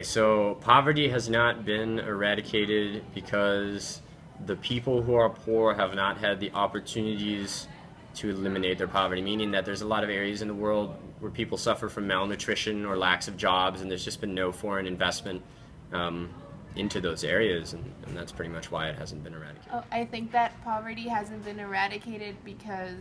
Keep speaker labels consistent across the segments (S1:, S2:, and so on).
S1: So poverty has not been eradicated because the people who are poor have not had the opportunities to eliminate their poverty, meaning that there's a lot of areas in the world where people suffer from malnutrition or lacks of jobs, and there's just been no foreign investment um, into those areas, and that's pretty much why it hasn't been eradicated.
S2: Oh, I think that poverty hasn't been eradicated because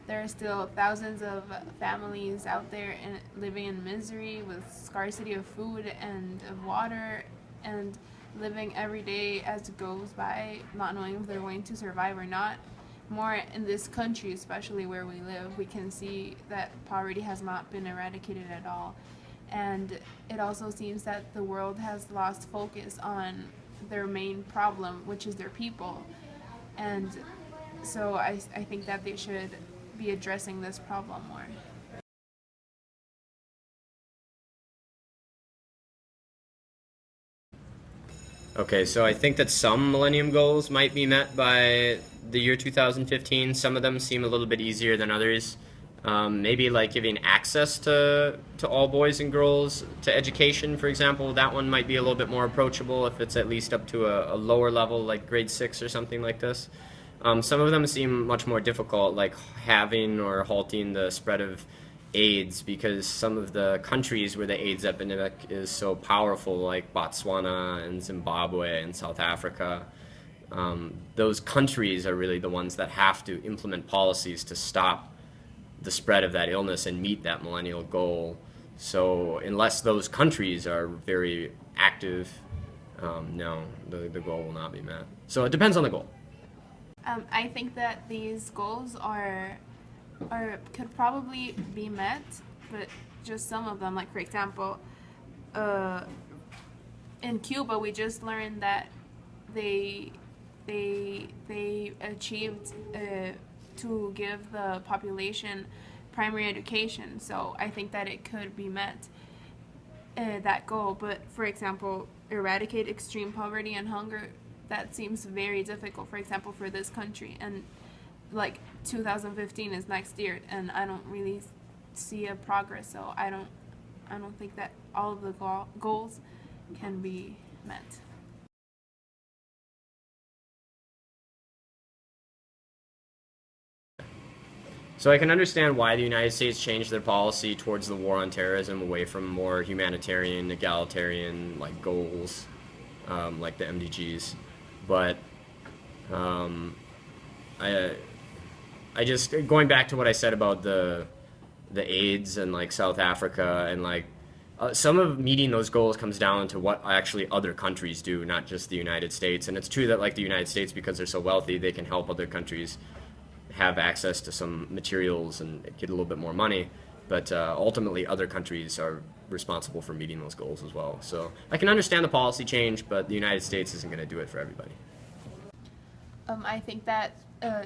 S2: there are still thousands of families out there living in misery with scarcity of food and of water and living every day as it goes by, not knowing if they're going to survive or not. More in this country, especially where we live, we can see that poverty has not been eradicated at all. And it also seems that the world has lost focus on their main problem, which is their people. And so I think that they should be addressing this problem more.
S1: Okay, so I think that some Millennium Goals might be met by the year 2015. Some of them seem a little bit easier than others. Maybe like giving access to all boys and girls to education, for example. That one might be a little bit more approachable if it's at least up to a lower level, like grade 6 or something like this. Some of them seem much more difficult, like having or halting the spread of AIDS, because some of the countries where the AIDS epidemic is so powerful, like Botswana and Zimbabwe and South Africa, those countries are really the ones that have to implement policies to stop the spread of that illness and meet that millennial goal. So unless those countries are very active, no, the goal will not be met. So it depends on the goal.
S2: I think that these goals could probably be met, but just some of them. Like for example, in Cuba, we just learned that they achieved to give the population primary education. So I think that it could be met, that goal. But for example, eradicate extreme poverty and hunger, that seems very difficult, for example, for this country. And like 2015 is next year, and I don't really see a progress. So I don't think that all of the goals can be met.
S1: So I can understand why the United States changed their policy towards the war on terrorism away from more humanitarian, egalitarian like goals, like the MDGs. But um, I just going back to what I said about the AIDS and like South Africa and like some of meeting those goals comes down to what actually other countries do, not just the United States. And it's true that like the United States, because they're so wealthy, they can help other countries have access to some materials and get a little bit more money. But ultimately, other countries are responsible for meeting those goals as well. So I can understand the policy change, but the United States isn't going to do it for everybody.
S2: I think that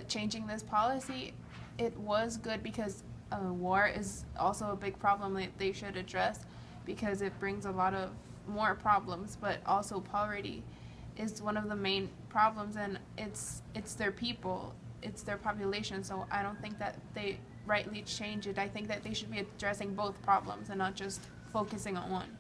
S2: changing this policy, it was good because war is also a big problem that they should address because it brings a lot of more problems, but also poverty is one of the main problems, and it's their people, it's their population. So I don't think that they rightly change it. I think that they should be addressing both problems and not just focusing on one.